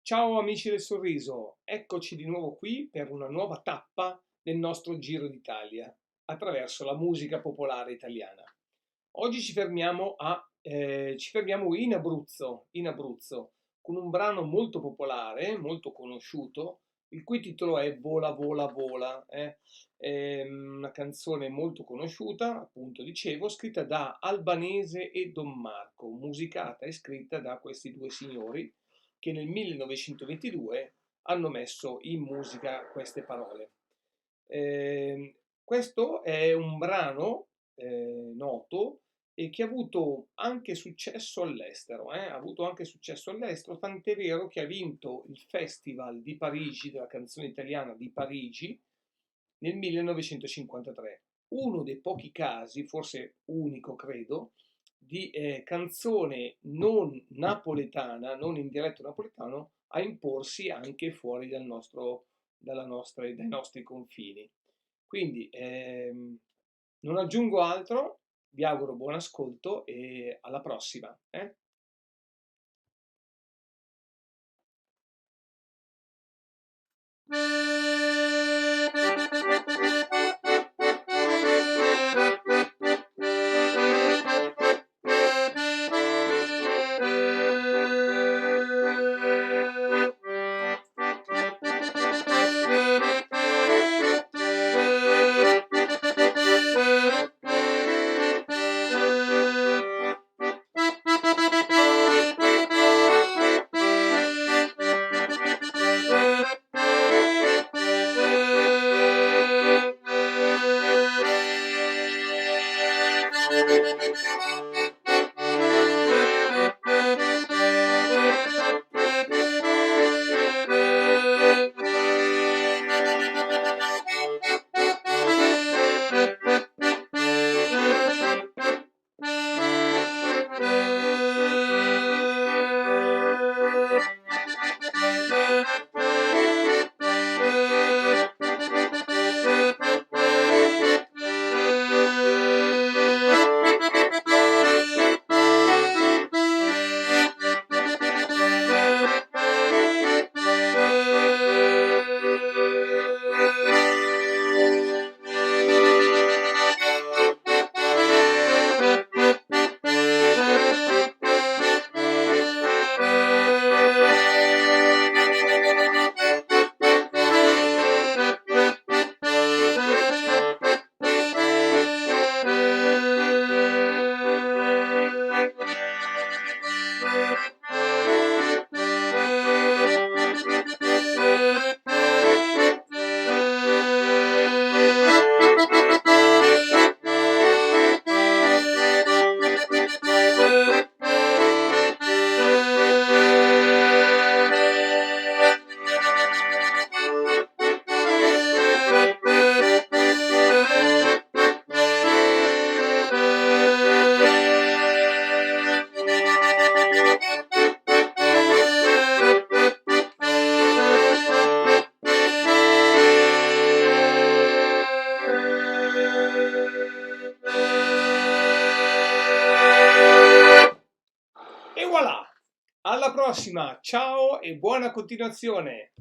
Ciao amici del sorriso, eccoci di nuovo qui per una nuova tappa del nostro Giro d'Italia attraverso la musica popolare italiana. Oggi ci fermiamo in Abruzzo, con un brano molto popolare, molto conosciuto, il cui titolo è Vola, vola, vola. È una canzone molto conosciuta, appunto dicevo, scritta da Albanese e Don Marco, musicata e scritta da questi due signori che nel 1922 hanno messo in musica queste parole. Questo è un brano noto e che ha avuto anche successo all'estero, ha avuto anche successo all'estero, tant'è vero che ha vinto il Festival di Parigi, della canzone italiana di Parigi, nel 1953. Uno dei pochi casi, forse unico credo, di canzone non napoletana, non in dialetto napoletano, a imporsi anche fuori dai nostri confini. Quindi non aggiungo altro, vi auguro buon ascolto e alla prossima. E voilà! Alla prossima, ciao e buona continuazione!